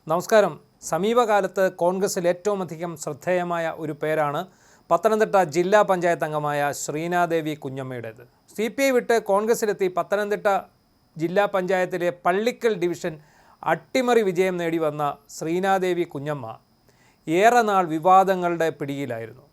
നമസ്കാരം. സമീപകാലത്ത് കോൺഗ്രസിൽ ഏറ്റവും അധികം ശ്രദ്ധേയമായ ഒരു പേരാണ് പത്തനംതിട്ട ജില്ലാ പഞ്ചായത്ത് അംഗമായ ശ്രീനാദേവി കുഞ്ഞമ്മയുടേത്. CPI വിട്ട് കോൺഗ്രസിലെത്തി പത്തനംതിട്ട ജില്ലാ പഞ്ചായത്തിലെ പള്ളിക്കൽ ഡിവിഷൻ അട്ടിമറി വിജയം നേടി വന്ന ശ്രീനാദേവി കുഞ്ഞമ്മ ഏറെ നാൾ വിവാദങ്ങളുടെ പിടിയിലായിരുന്നു.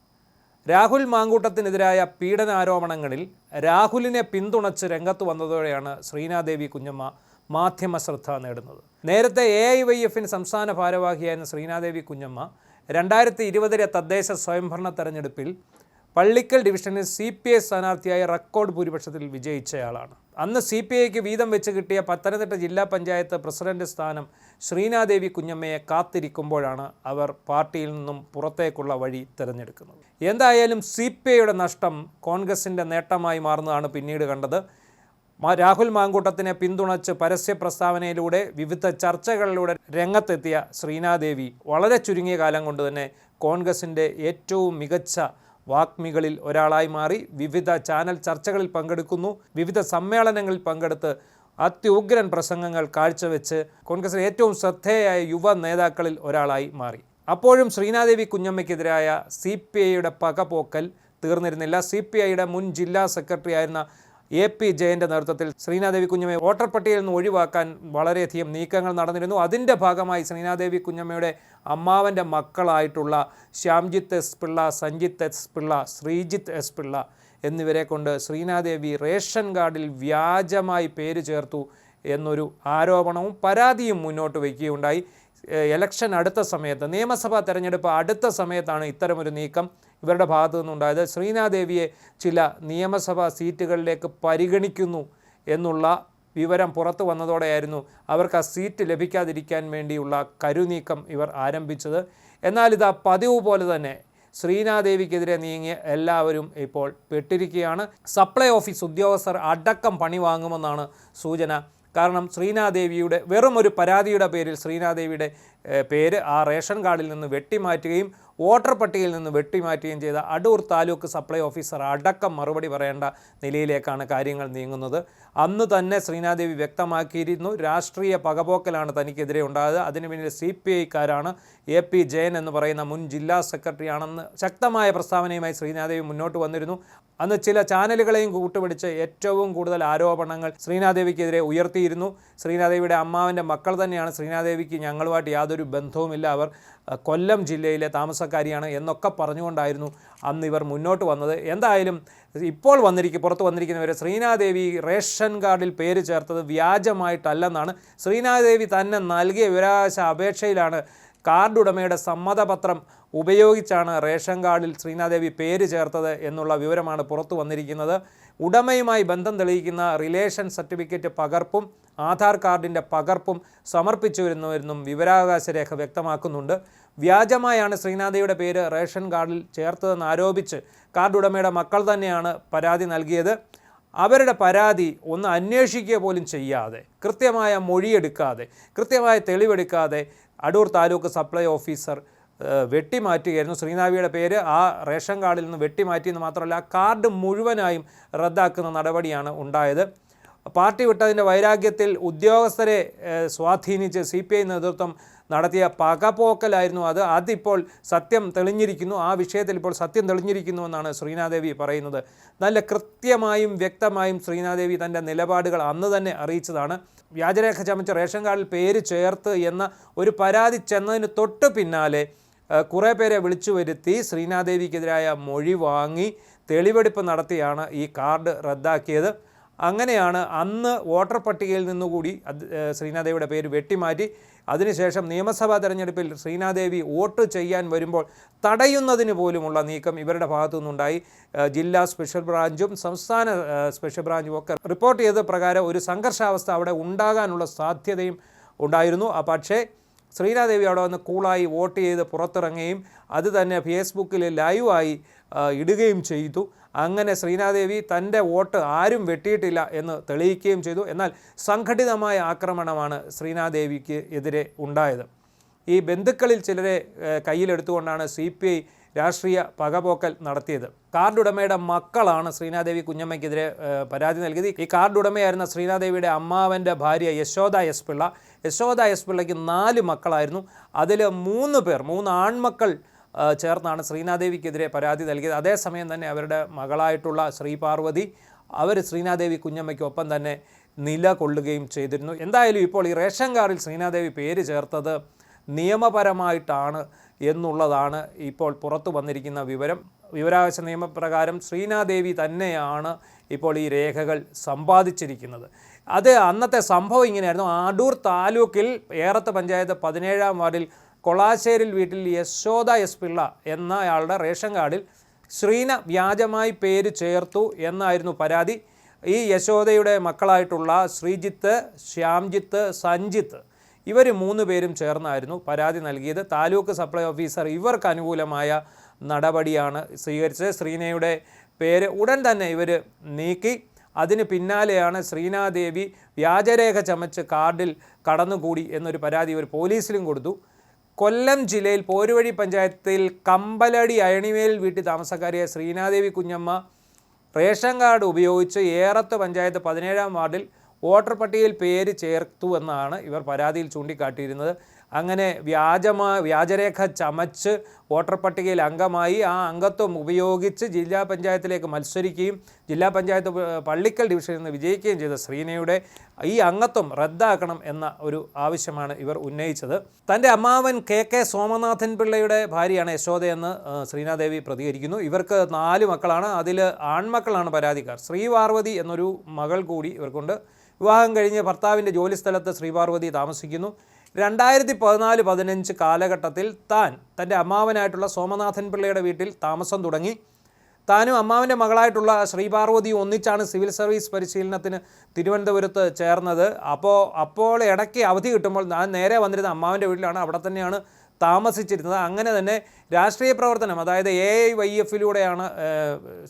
രാഹുൽ മാങ്കൂട്ടത്തിനെതിരായ പീഡനാരോപണങ്ങളിൽ രാഹുലിനെ പിന്തുണച്ച് രംഗത്ത് വന്നതോടെയാണ് ശ്രീനാദേവി കുഞ്ഞമ്മ മാധ്യമ ശ്രദ്ധ നേടുന്നത്. നേരത്തെ AIYFന് സംസ്ഥാന ഭാരവാഹിയായിരുന്ന ശ്രീനാദേവി കുഞ്ഞമ്മ 2020 തദ്ദേശ സ്വയംഭരണ തെരഞ്ഞെടുപ്പിൽ പള്ളിക്കൽ ഡിവിഷനിൽ CPI സ്ഥാനാർത്ഥിയായ റെക്കോർഡ് ഭൂരിപക്ഷത്തിൽ വിജയിച്ചയാളാണ്. അന്ന് CPIക്ക് വീതം വെച്ച് കിട്ടിയ പത്തനംതിട്ട ജില്ലാ പഞ്ചായത്ത് പ്രസിഡന്റ് സ്ഥാനം ശ്രീനാദേവി കുഞ്ഞമ്മയെ കാത്തിരിക്കുമ്പോഴാണ് അവർ പാർട്ടിയിൽ നിന്നും പുറത്തേക്കുള്ള വഴി തിരഞ്ഞെടുക്കുന്നത്. എന്തായാലും CPIയുടെ നഷ്ടം കോൺഗ്രസിൻ്റെ നേട്ടമായി മാറുന്നതാണ് പിന്നീട് കണ്ടത്. രാഹുൽ മാങ്കൂട്ടത്തിനെ പിന്തുണച്ച് പരസ്യ പ്രസ്താവനയിലൂടെ വിവിധ ചർച്ചകളിലൂടെ രംഗത്തെത്തിയ ശ്രീനാദേവി വളരെ ചുരുങ്ങിയ കാലം കൊണ്ട് തന്നെ കോൺഗ്രസിൻ്റെ ഏറ്റവും മികച്ച വാഗ്മികളിൽ ഒരാളായി മാറി. വിവിധ ചാനൽ ചർച്ചകളിൽ പങ്കെടുക്കുന്നു, വിവിധ സമ്മേളനങ്ങളിൽ പങ്കെടുത്ത് അത്യുഗ്രൻ പ്രസംഗങ്ങൾ കാഴ്ചവെച്ച് കോൺഗ്രസിലെ ഏറ്റവും ശ്രദ്ധേയയായ യുവ നേതാക്കളിൽ ഒരാളായി മാറി. അപ്പോഴും ശ്രീനാദേവി കുഞ്ഞമ്മയ്ക്കെതിരായ CPIയുടെ പകപോക്കൽ തീർന്നിരുന്നില്ല. CPIയുടെ മുൻ ജില്ലാ സെക്രട്ടറി ആയിരുന്ന AP ജയൻ്റെ നേതൃത്വത്തിൽ ശ്രീനാദേവി കുഞ്ഞമ്മയെ വോട്ടർ പട്ടികയിൽ നിന്ന് ഒഴിവാക്കാൻ വളരെയധികം നീക്കങ്ങൾ നടന്നിരുന്നു. അതിൻ്റെ ഭാഗമായി ശ്രീനാദേവി കുഞ്ഞമ്മയുടെ അമ്മാവൻ്റെ മക്കളായിട്ടുള്ള Shyamjith S. Pillai, Sanjith S. Pillai, Sreejith S. Pillai എന്നിവരെ കൊണ്ട് ശ്രീനാദേവി റേഷൻ കാർഡിൽ വ്യാജമായി പേര് ചേർത്തു എന്നൊരു ആരോപണവും പരാതിയും മുന്നോട്ട് വയ്ക്കുകയുണ്ടായി. ഇലക്ഷൻ അടുത്ത സമയത്ത്, നിയമസഭാ തെരഞ്ഞെടുപ്പ് അടുത്ത സമയത്താണ് ഇത്തരമൊരു നീക്കം ഇവരുടെ ഭാഗത്തു നിന്നുണ്ടായത്. ശ്രീനാദേവിയെ ചില നിയമസഭാ സീറ്റുകളിലേക്ക് പരിഗണിക്കുന്നു എന്നുള്ള വിവരം പുറത്തു വന്നതോടെയായിരുന്നു അവർക്ക് ആ സീറ്റ് ലഭിക്കാതിരിക്കാൻ വേണ്ടിയുള്ള കരുനീക്കം ഇവർ ആരംഭിച്ചത്. എന്നാൽ ഇതാ പതിവ് പോലെ തന്നെ ശ്രീനാദേവിക്കെതിരെ നീങ്ങിയ എല്ലാവരും ഇപ്പോൾ പെട്ടിരിക്കുകയാണ്. സപ്ലൈ ഓഫീസ് ഉദ്യോഗസ്ഥർ അടക്കം പണി വാങ്ങുമെന്നാണ് സൂചന. കാരണം ശ്രീനാദേവിയുടെ വെറും ഒരു പരാതിയുടെ പേരിൽ ശ്രീനാദേവിയുടെ പേര് ആ റേഷൻ കാർഡിൽ നിന്ന് വെട്ടിമാറ്റുകയും വോട്ടർ പട്ടികയിൽ നിന്ന് വെട്ടിമാറ്റുകയും ചെയ്ത അടൂർ താലൂക്ക് സപ്ലൈ ഓഫീസർ അടക്കം മറുപടി പറയേണ്ട നിലയിലേക്കാണ് കാര്യങ്ങൾ നീങ്ങുന്നത്. അന്ന് തന്നെ ശ്രീനാദേവി വ്യക്തമാക്കിയിരുന്നു, രാഷ്ട്രീയ പകപോക്കലാണ് തനിക്കെതിരെ ഉണ്ടായത്. അതിന് പിന്നിൽ CPIക്കാരാണ്. AP ജയൻ എന്ന് പറയുന്ന മുൻ ജില്ലാ സെക്രട്ടറി ആണെന്ന് ശക്തമായ പ്രസ്താവനയുമായി ശ്രീനാദേവി മുന്നോട്ട് വന്നിരുന്നു. അന്ന് ചില ചാനലുകളെയും കൂട്ടുപിടിച്ച് ഏറ്റവും കൂടുതൽ ആരോപണങ്ങൾ ശ്രീനാദേവിക്കെതിരെ ഉയർത്തിയിരുന്നു. ശ്രീനാദേവിയുടെ അമ്മാവൻ്റെ മക്കൾ തന്നെയാണ് ശ്രീനാദേവിക്ക് ഞങ്ങളുമായിട്ട് യാതൊരു ബന്ധവുമില്ല, അവർ കൊല്ലം ജില്ലയിലെ താമസക്കാരിയാണ് എന്നൊക്കെ പറഞ്ഞുകൊണ്ടായിരുന്നു അന്ന് ഇവർ മുന്നോട്ട് വന്നത്. എന്തായാലും ഇപ്പോൾ പുറത്ത് വന്നിരിക്കുന്നവരെ ശ്രീനാദേവി റേഷൻ കാർഡിൽ പേര് ചേർത്തത് വ്യാജമായിട്ടല്ലെന്നാണ്. ശ്രീനാദേവി തന്നെ നൽകിയ വിവരാവകാശ അപേക്ഷയിലാണ് കാർഡ് ഉടമയുടെ സമ്മതപത്രം ഉപയോഗിച്ചാണ് റേഷൻ കാർഡിൽ ശ്രീനാദേവി പേര് ചേർത്തത് എന്നുള്ള വിവരമാണ് പുറത്തു വന്നിരിക്കുന്നത്. ഉടമയുമായി ബന്ധം തെളിയിക്കുന്ന റിലേഷൻ സർട്ടിഫിക്കറ്റ് പകർപ്പും ആധാർ കാർഡിൻ്റെ പകർപ്പും സമർപ്പിച്ചു വരുന്നുവെന്നും വിവരാവകാശ രേഖ വ്യക്തമാക്കുന്നുണ്ട്. വ്യാജമായാണ് ശ്രീനാദേവിയുടെ പേര് റേഷൻ കാർഡിൽ ചേർത്തതെന്ന് ആരോപിച്ച് കാർഡ് ഉടമയുടെ മക്കൾ തന്നെയാണ് പരാതി നൽകിയത്. അവരുടെ പരാതി ഒന്ന് അന്വേഷിക്കുക പോലും ചെയ്യാതെ, കൃത്യമായ മൊഴിയെടുക്കാതെ, കൃത്യമായ തെളിവെടുക്കാതെ അടൂർ താലൂക്ക് സപ്ലൈ ഓഫീസർ വെട്ടിമാറ്റുകയായിരുന്നു. ശ്രീനാദേവിയുടെ പേര് ആ റേഷൻ കാർഡിൽ നിന്ന് വെട്ടിമാറ്റിയെന്ന് മാത്രമല്ല, കാർഡ് മുഴുവനായും റദ്ദാക്കുന്ന നടപടിയാണ് ഉണ്ടായത്. പാർട്ടി വിട്ടതിൻ്റെ വൈരാഗ്യത്തിൽ ഉദ്യോഗസ്ഥരെ സ്വാധീനിച്ച് CPI നേതൃത്വം നടത്തിയ പകപോക്കലായിരുന്നു അത്. അതിപ്പോൾ സത്യം തെളിഞ്ഞിരിക്കുന്നു. ആ വിഷയത്തിൽ ഇപ്പോൾ സത്യം തെളിഞ്ഞിരിക്കുന്നുവെന്നാണ് ശ്രീനാദേവി പറയുന്നത്. നല്ല കൃത്യമായും വ്യക്തമായും ശ്രീനാദേവി തൻ്റെ നിലപാടുകൾ അന്ന് തന്നെ അറിയിച്ചതാണ്. വ്യാജരേഖ ചമച്ച് റേഷൻ കാർഡിൽ പേര് ചേർത്ത് എന്ന ഒരു പരാതി ചെന്നതിന് തൊട്ട് പിന്നാലെ കുറേ പേരെ വിളിച്ചു വരുത്തി ശ്രീനാദേവിക്കെതിരായ മൊഴി വാങ്ങി തെളിവെടുപ്പ് നടത്തിയാണ് ഈ കാർഡ് റദ്ദാക്കിയത്. അങ്ങനെയാണ് അന്ന് വോട്ടർ പട്ടികയിൽ നിന്നുകൂടി ശ്രീനാദേവിയുടെ പേര് വെട്ടിമാറ്റി. അതിനുശേഷം നിയമസഭാ തെരഞ്ഞെടുപ്പിൽ ശ്രീനാദേവി വോട്ട് ചെയ്യാൻ വരുമ്പോൾ തടയുന്നതിന് പോലുമുള്ള നീക്കം ഇവരുടെ ഭാഗത്തു നിന്നുണ്ടായി. ജില്ലാ സ്പെഷ്യൽ ബ്രാഞ്ചും സംസ്ഥാന സ്പെഷ്യൽ ബ്രാഞ്ചും ഒക്കെ റിപ്പോർട്ട് ചെയ്ത പ്രകാരം ഒരു സംഘർഷാവസ്ഥ അവിടെ ഉണ്ടാകാനുള്ള സാധ്യതയും ഉണ്ടായിരുന്നു. പക്ഷേ ശ്രീനാദേവി അവിടെ വന്ന് കൂളായി വോട്ട് ചെയ്ത് പുറത്തിറങ്ങുകയും അത് തന്നെ ഫേസ്ബുക്കിൽ ലൈവായി ഇടുകയും ചെയ്തു. അങ്ങനെ ശ്രീനാദേവി തൻ്റെ വോട്ട് ആരും വെട്ടിയിട്ടില്ല എന്ന് തെളിയിക്കുകയും ചെയ്തു. എന്നാൽ സംഘടിതമായ ആക്രമണമാണ് ശ്രീനാദേവിക്ക് എതിരെ ഉണ്ടായത്. ഈ ബന്ധുക്കളിൽ ചിലരെ കയ്യിലെടുത്തുകൊണ്ടാണ് CPI രാഷ്ട്രീയ പകപോക്കൽ നടത്തിയത്. കാർഡുടമയുടെ മക്കളാണ് ശ്രീനാദേവി കുഞ്ഞമ്മയ്ക്കെതിരെ പരാതി നൽകിയത്. ഈ കാർഡുടമയായിരുന്ന ശ്രീനാദേവിയുടെ അമ്മാവൻ്റെ ഭാര്യ യശോദ എസ് പിള്ള. യശോദ എസ് പിള്ളയ്ക്ക് 4 മക്കളായിരുന്നു. അതിൽ 3 ആൺമക്കൾ ചേർന്നാണ് ശ്രീനാദേവിക്കെതിരെ പരാതി നൽകിയത്. അതേസമയം തന്നെ അവരുടെ മകളായിട്ടുള്ള ശ്രീപാർവതി അവർ ശ്രീനാദേവി കുഞ്ഞമ്മയ്ക്കൊപ്പം തന്നെ നിലകൊള്ളുകയും ചെയ്തിരുന്നു. എന്തായാലും ഇപ്പോൾ ഈ റേഷൻ കാർഡിൽ ശ്രീനാദേവി പേര് ചേർത്തത് നിയമപരമായിട്ടാണ് എന്നുള്ളതാണ് ഇപ്പോൾ പുറത്തു വന്നിരിക്കുന്ന വിവരം. വിവരാവകാശ നിയമപ്രകാരം ശ്രീനാദേവി തന്നെയാണ് ഇപ്പോൾ ഈ രേഖകൾ സമ്പാദിച്ചിരിക്കുന്നത്. അത് അന്നത്തെ സംഭവം ഇങ്ങനെയായിരുന്നു. അടൂർ താലൂക്കിൽ ഏറത്ത് പഞ്ചായത്ത് 17-ാം വാർഡിൽ കൊളാശ്ശേരിൽ വീട്ടിൽ യശോദ എസ് പിള്ള എന്നയാളുടെ റേഷൻ കാർഡിൽ ശ്രീന വ്യാജമായി പേര് ചേർത്തു എന്നായിരുന്നു പരാതി. ഈ യശോദയുടെ മക്കളായിട്ടുള്ള ശ്രീജിത്ത്, ശ്യാംജിത്ത്, സഞ്ജിത്ത് ഇവർ 3 പേരും ചേർന്നായിരുന്നു പരാതി നൽകിയത്. താലൂക്ക് സപ്ലൈ ഓഫീസർ ഇവർക്ക് അനുകൂലമായ നടപടിയാണ് സ്വീകരിച്ചത്. ശ്രീനയുടെ പേര് ഉടൻ തന്നെ ഇവർ നീക്കി. അതിന് പിന്നാലെയാണ് ശ്രീനാദേവി വ്യാജരേഖ ചമച്ച് കാർഡിൽ കടന്നുകൂടി എന്നൊരു പരാതി ഇവർ പോലീസിലും കൊടുത്തു. കൊല്ലം ജില്ലയിൽ പോരുവഴി പഞ്ചായത്തിൽ കമ്പലടി അയണിവേൽ വീട്ടിൽ താമസക്കാരിയായ ശ്രീനാദേവി കുഞ്ഞമ്മ റേഷൻ കാർഡ് ഉപയോഗിച്ച് ഏറത്ത് പഞ്ചായത്ത് 17-ാം വാർഡിൽ വോട്ടർ പട്ടികയിൽ പേര് ചേർത്തു എന്നാണ് ഇവർ പരാതിയിൽ ചൂണ്ടിക്കാട്ടിയിരുന്നത്. അങ്ങനെ വ്യാജരേഖ ചമച്ച് വോട്ടർ പട്ടികയിൽ അംഗമായി ആ അംഗത്വം ഉപയോഗിച്ച് ജില്ലാ പഞ്ചായത്തിലേക്ക് മത്സരിക്കുകയും ജില്ലാ പഞ്ചായത്ത് പള്ളിക്കൽ ഡിവിഷനിൽ നിന്ന് വിജയിക്കുകയും ചെയ്ത ശ്രീനയുടെ ഈ അംഗത്വം റദ്ദാക്കണം എന്ന ഒരു ആവശ്യമാണ് ഇവർ ഉന്നയിച്ചത്. തൻ്റെ അമ്മാവൻ കെ സോമനാഥൻ പിള്ളയുടെ ഭാര്യയാണ് യശോദയെന്ന് ശ്രീനാദേവി പ്രതികരിക്കുന്നു. ഇവർക്ക് 4 മക്കളാണ്. അതിൽ ആൺമക്കളാണ് പരാതിക്കാർ. ശ്രീപാർവതി എന്നൊരു മകൾ കൂടി ഇവർക്കുണ്ട്. വിവാഹം കഴിഞ്ഞ് ഭർത്താവിൻ്റെ ജോലിസ്ഥലത്ത് ശ്രീപാർവതി താമസിക്കുന്നു. 2014-15 കാലഘട്ടത്തിൽ തൻ്റെ അമ്മാവനായിട്ടുള്ള സോമനാഥൻ പിള്ളയുടെ വീട്ടിൽ താമസം തുടങ്ങി. താനും അമ്മാവൻ്റെ മകളായിട്ടുള്ള ശ്രീപാർവതിയും ഒന്നിച്ചാണ് സിവിൽ സർവീസ് പരിശീലനത്തിന് തിരുവനന്തപുരത്ത് ചേർന്നത്. അപ്പോൾ ഇടയ്ക്ക് അവധി കിട്ടുമ്പോൾ ഞാൻ നേരെ വന്നിരുന്ന അമ്മാവൻ്റെ വീട്ടിലാണ്. അവിടെ തന്നെയാണ് താമസിച്ചിരുന്നത്. അങ്ങനെ തന്നെ രാഷ്ട്രീയ പ്രവർത്തനം, അതായത് AIYF-ലൂടെയാണ്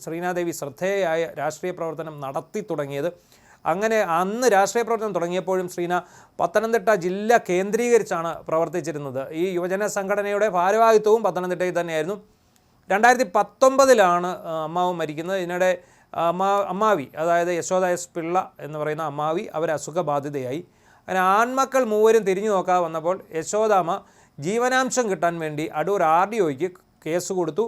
ശ്രീനാദേവി ശ്രദ്ധേയയായ രാഷ്ട്രീയ പ്രവർത്തനം നടത്തി തുടങ്ങിയത്. അങ്ങനെ അന്ന് രാഷ്ട്രീയ പ്രവർത്തനം തുടങ്ങിയപ്പോഴും ശ്രീന പത്തനംതിട്ട ജില്ല കേന്ദ്രീകരിച്ചാണ് പ്രവർത്തിച്ചിരുന്നത്. ഈ യുവജന സംഘടനയുടെ ഭാരവാഹിത്വവും പത്തനംതിട്ടയിൽ തന്നെയായിരുന്നു. 2019-ലാണ് അമ്മാവ് മരിക്കുന്നത്. ഇതിനിടെ അമ്മാവി, അതായത് യശോദ എസ് പിള്ള എന്ന് പറയുന്ന അമ്മാവി അവർ അസുഖബാധിതയായി. അങ്ങനെ ആൺമക്കൾ 3 തിരിഞ്ഞു നോക്കാതെ വന്നപ്പോൾ യശോദാമ്മ ജീവനാംശം കിട്ടാൻ വേണ്ടി അടൂർ RDOയ്ക്ക് കേസ് കൊടുത്തു.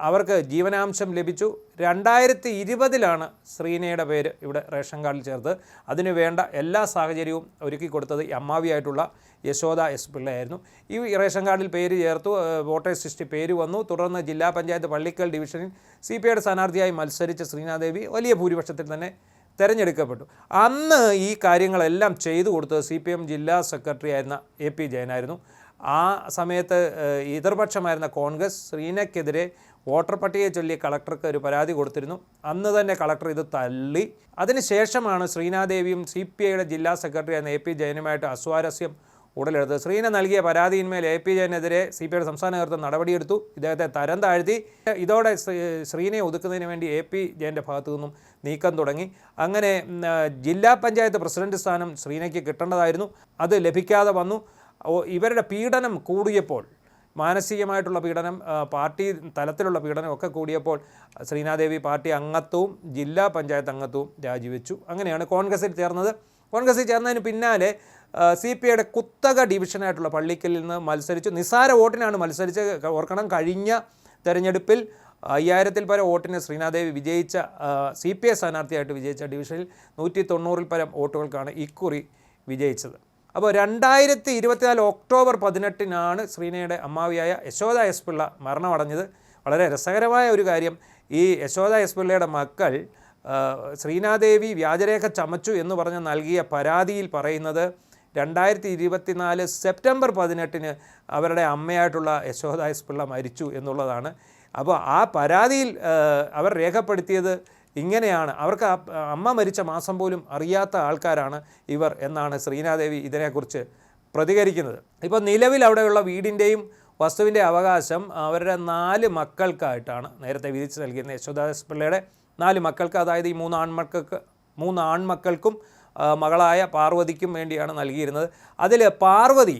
അവർക്ക് ജീവനാംശം ലഭിച്ചു. 2020-ലാണ് ശ്രീനയുടെ പേര് ഇവിടെ റേഷൻ കാർഡിൽ ചേർത്ത്. അതിനു വേണ്ട എല്ലാ സാഹചര്യവും ഒരുക്കി കൊടുത്തത് അമ്മാവിയായിട്ടുള്ള യശോദ എസ് പിള്ളയായിരുന്നു. ഈ റേഷൻ കാർഡിൽ പേര് ചേർത്തു. വോട്ടേഴ്സ് ലിസ്റ്റിൽ പേര് വന്നു. തുടർന്ന് ജില്ലാ പഞ്ചായത്ത് പള്ളിക്കൽ ഡിവിഷനിൽ CPIയുടെ സ്ഥാനാർത്ഥിയായി മത്സരിച്ച ശ്രീനാദേവി വലിയ ഭൂരിപക്ഷത്തിൽ തന്നെ തിരഞ്ഞെടുക്കപ്പെട്ടു. അന്ന് ഈ കാര്യങ്ങളെല്ലാം ചെയ്തു കൊടുത്തത് CPM ജില്ലാ സെക്രട്ടറി ആയിരുന്ന AP ജയനായിരുന്നു. ആ സമയത്ത് എതിർപക്ഷമായിരുന്ന കോൺഗ്രസ് ശ്രീനയ്ക്കെതിരെ വോട്ടർ പട്ടികയെ ചൊല്ലി കളക്ടർക്ക് ഒരു പരാതി കൊടുത്തിരുന്നു. അന്ന് തന്നെ കളക്ടർ ഇത് തള്ളി. അതിനുശേഷമാണ് ശ്രീനാദേവിയും CPIയുടെ ജില്ലാ സെക്രട്ടറി ആയിരുന്ന AP ജയനുമായിട്ട് അസ്വാരസ്യം ഉടലെടുത്തത്. ശ്രീന നൽകിയ പരാതിയിന്മേൽ AP ജയനെതിരെ CPIയുടെ സംസ്ഥാന നേതൃത്വം നടപടിയെടുത്തു. ഇദ്ദേഹത്തെ തരം താഴ്ത്തി. ഇതോടെ ശ്രീനയെ ഒതുക്കുന്നതിന് വേണ്ടി AP ജയൻ്റെ ഭാഗത്തു നിന്നും നീക്കം തുടങ്ങി. അങ്ങനെ ജില്ലാ പഞ്ചായത്ത് പ്രസിഡന്റ് സ്ഥാനം ശ്രീനയ്ക്ക് കിട്ടേണ്ടതായിരുന്നു. അത് ലഭിക്കാതെ വന്നു. ഇവരുടെ പീഡനം കൂടിയപ്പോൾ, മാനസികമായിട്ടുള്ള പീഡനം, പാർട്ടി തലത്തിലുള്ള പീഡനം ഒക്കെ കൂടിയപ്പോൾ ശ്രീനാദേവി പാർട്ടി അംഗത്വവും ജില്ലാ പഞ്ചായത്ത് അംഗത്വവും രാജിവെച്ചു. അങ്ങനെയാണ് കോൺഗ്രസിൽ ചേർന്നത്. കോൺഗ്രസിൽ ചേർന്നതിന് പിന്നാലെ CPIയുടെ കുത്തക ഡിവിഷനായിട്ടുള്ള പള്ളിക്കലിൽ നിന്ന് മത്സരിച്ചു. നിസ്സാര വോട്ടിനാണ് മത്സരിച്ച്. ഓർക്കണം, കഴിഞ്ഞ തെരഞ്ഞെടുപ്പിൽ 5000-ൽ പരം വോട്ടിന് ശ്രീനാദേവി വിജയിച്ച CPI സ്ഥാനാർത്ഥിയായിട്ട് വിജയിച്ച ഡിവിഷനിൽ 190-ൽ പരം വോട്ടുകൾക്കാണ് ഇക്കുറി വിജയിച്ചത്. അപ്പോൾ 2024 ഒക്ടോബർ 18-നാണ് ശ്രീനയുടെ അമ്മാവിയായ യശോദ എസ് പിള്ള മരണമടഞ്ഞത്. വളരെ രസകരമായ ഒരു കാര്യം, ഈ യശോദ എസ് പിള്ളയുടെ മക്കൾ ശ്രീനാദേവി വ്യാജരേഖ ചമച്ചു എന്ന് പറഞ്ഞ് നൽകിയ പരാതിയിൽ പറയുന്നത് 2024 സെപ്റ്റംബർ 18-ന് അവരുടെ അമ്മയായിട്ടുള്ള യശോദ എസ് പിള്ള മരിച്ചു എന്നുള്ളതാണ്. അപ്പോൾ ആ പരാതിയിൽ അവർ രേഖപ്പെടുത്തിയത് ഇങ്ങനെയാണ്. അവർക്ക് അമ്മ മരിച്ച മാസം പോലും അറിയാത്ത ആൾക്കാരാണ് ഇവർ എന്നാണ് ശ്രീനാദേവി ഇതിനെക്കുറിച്ച് പ്രതികരിക്കുന്നത്. ഇപ്പോൾ നിലവിൽ അവിടെയുള്ള വീടിൻ്റെയും വസ്തുവിൻ്റെ അവകാശം അവരുടെ 4 മക്കൾക്കായിട്ടാണ് നേരത്തെ വിധിച്ച് നൽകിയിരുന്നത്. യശോദാസ് പിള്ളയുടെ 4 മക്കൾക്ക്, അതായത് ഈ 3 ആൺമക്കൾക്കും മകളായ പാർവതിക്കും വേണ്ടിയാണ് നൽകിയിരുന്നത്. അതിൽ പാർവതി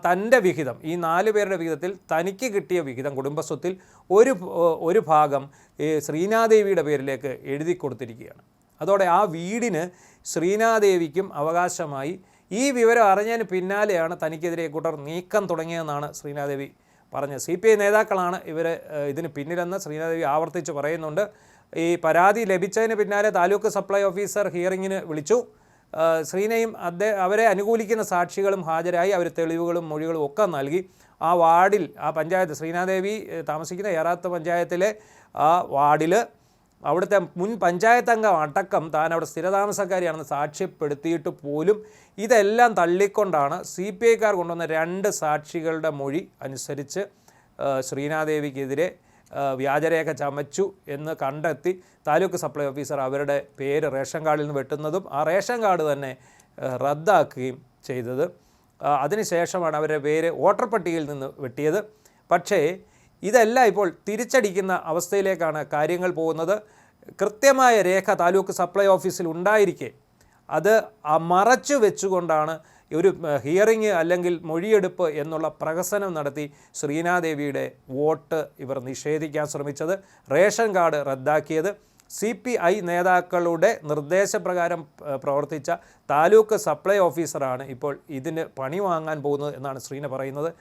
തൻ്റെ വിഹിതം, ഈ 4 പേരുടെ വിഹിതത്തിൽ തനിക്ക് കിട്ടിയ വിഹിതം, കുടുംബസ്വത്തിൽ ഒരു ഭാഗം ശ്രീനാദേവിയുടെ പേരിലേക്ക് എഴുതി കൊടുത്തിരിക്കുകയാണ്. അതോടെ ആ വീടിന് ശ്രീനാദേവിക്കും അവകാശമായി. ഈ വിവരം അറിഞ്ഞതിന് പിന്നാലെയാണ് തനിക്കെതിരെ കൂട്ടർ നീക്കം തുടങ്ങിയതെന്നാണ് ശ്രീനാദേവി പറഞ്ഞത്. CPI നേതാക്കളാണ് ഇതിന് പിന്നിലെന്ന് ശ്രീനാദേവി ആവർത്തിച്ച് പറയുന്നുണ്ട്. ഈ പരാതി ലഭിച്ചതിന് പിന്നാലെ താലൂക്ക് സപ്ലൈ ഓഫീസർ ഹിയറിങ്ങിന് വിളിച്ചു. ശ്രീനയും അവരെ അനുകൂലിക്കുന്ന സാക്ഷികളും ഹാജരായി. അവർ തെളിവുകളും മൊഴികളും ഒക്കെ നൽകി. ആ വാർഡിൽ, ആ പഞ്ചായത്ത്, ശ്രീനാദേവി താമസിക്കുന്ന ഏറാത്ത് പഞ്ചായത്തിലെ ആ വാർഡിൽ അവിടുത്തെ മുൻ പഞ്ചായത്ത് അംഗം അടക്കം താൻ അവിടെ സ്ഥിരതാമസക്കാരിയാണെന്ന് സാക്ഷ്യപ്പെടുത്തിയിട്ട് പോലും ഇതെല്ലാം തള്ളിക്കൊണ്ടാണ് CPIക്കാർ കൊണ്ടുവന്ന 2 സാക്ഷികളുടെ മൊഴി അനുസരിച്ച് ശ്രീനാദേവിക്കെതിരെ വ്യാജരേഖ ചമച്ചു എന്ന് കണ്ടെത്തി താലൂക്ക് സപ്ലൈ ഓഫീസർ അവരുടെ പേര് റേഷൻ കാർഡിൽ നിന്ന് വെട്ടുന്നതും ആ റേഷൻ കാർഡ് തന്നെ റദ്ദാക്കുകയും ചെയ്തത്. അതിനുശേഷമാണ് അവരുടെ പേര് വോട്ടർ പട്ടികയിൽ നിന്ന് വെട്ടിയത്. പക്ഷേ ഇതെല്ലാം ഇപ്പോൾ തിരിച്ചടിക്കുന്ന അവസ്ഥയിലേക്കാണ് കാര്യങ്ങൾ പോകുന്നത്. കൃത്യമായ രേഖ താലൂക്ക് സപ്ലൈ ഓഫീസിൽ ഉണ്ടായിരിക്കെ അത് മറച്ചു വെച്ചുകൊണ്ടാണ് ഒരു ഹിയറിങ് അല്ലെങ്കിൽ മൊഴിയെടുപ്പ് എന്നുള്ള പ്രഹസനം നടത്തി ശ്രീനാദേവിയുടെ വോട്ട് ഇവർ നിഷേധിക്കാൻ ശ്രമിച്ചത്. റേഷൻ കാർഡ് റദ്ദാക്കിയത്. CPI നേതാക്കളുടെ നിർദ്ദേശപ്രകാരം പ്രവർത്തിച്ച താലൂക്ക് സപ്ലൈ ഓഫീസറാണ് ഇപ്പോൾ ഇതിന് പണി വാങ്ങാൻ പോകുന്നത് എന്നാണ് ശ്രീന പറയുന്നത്.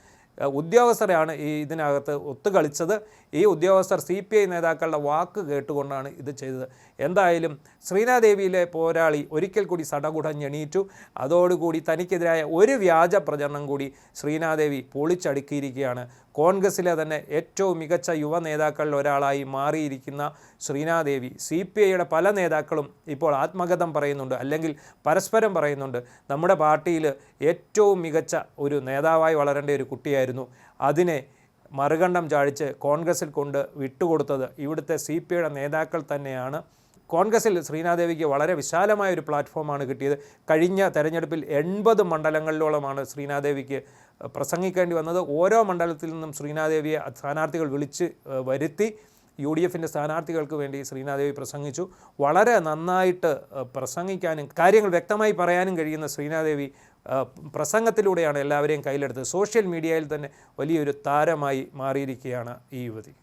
ഉദ്യോഗസ്ഥരെയാണ് ഇതിനകത്ത് ഒത്തുകളിച്ചത്. ഈ ഉദ്യോഗസ്ഥർ CPI നേതാക്കളുടെ വാക്ക് കേട്ടുകൊണ്ടാണ് ഇത് ചെയ്തത്. എന്തായാലും ശ്രീനാദേവിയിലെ പോരാളി ഒരിക്കൽ കൂടി സടകുടഞ്ഞെണീറ്റു. അതോടുകൂടി തനിക്കെതിരായ ഒരു വ്യാജ പ്രചരണം കൂടി ശ്രീനാദേവി പൊളിച്ചടുക്കിയിരിക്കുകയാണ്. കോൺഗ്രസ്സിലെ തന്നെ ഏറ്റവും മികച്ച യുവ നേതാക്കളിൽ ഒരാളായി മാറിയിരിക്കുന്ന ശ്രീനാദേവി, CPIയുടെ പല നേതാക്കളും ഇപ്പോൾ ആത്മകഥം പറയുന്നുണ്ട്, അല്ലെങ്കിൽ പരസ്പരം പറയുന്നുണ്ട്, നമ്മുടെ പാർട്ടിയിൽ ഏറ്റവും മികച്ച ഒരു നേതാവായി വളരേണ്ട ഒരു കുട്ടിയായിരുന്നു, അതിനെ മറുകണ്ഠം ചാഴിച്ച് കോൺഗ്രസ്സിൽ കൊണ്ട് വിട്ടുകൊടുത്തത് ഇവിടുത്തെ CPIയുടെ നേതാക്കൾ തന്നെയാണ്. കോൺഗ്രസ്സിൽ ശ്രീനാദേവിക്ക് വളരെ വിശാലമായ ഒരു പ്ലാറ്റ്ഫോമാണ് കിട്ടിയത്. കഴിഞ്ഞ തെരഞ്ഞെടുപ്പിൽ 80 മണ്ഡലങ്ങളിലോളമാണ് ശ്രീനാദേവിക്ക് പ്രസംഗിക്കേണ്ടി വന്നത്. ഓരോ മണ്ഡലത്തിൽ നിന്നും ശ്രീനാദേവിയെ സ്ഥാനാർത്ഥികൾ വിളിച്ച് വരുത്തി UDFിൻ്റെ സ്ഥാനാർത്ഥികൾക്ക് വേണ്ടി ശ്രീനാദേവി പ്രസംഗിച്ചു. വളരെ നന്നായിട്ട് പ്രസംഗിക്കാനും കാര്യങ്ങൾ വ്യക്തമായി പറയാനും കഴിയുന്ന ശ്രീനാദേവി പ്രസംഗത്തിലൂടെയാണ് എല്ലാവരെയും കയ്യിലെടുത്തത്. സോഷ്യൽ മീഡിയയിൽ തന്നെ വലിയൊരു താരമായി മാറിയിരിക്കുകയാണ് ഈ യുവതി.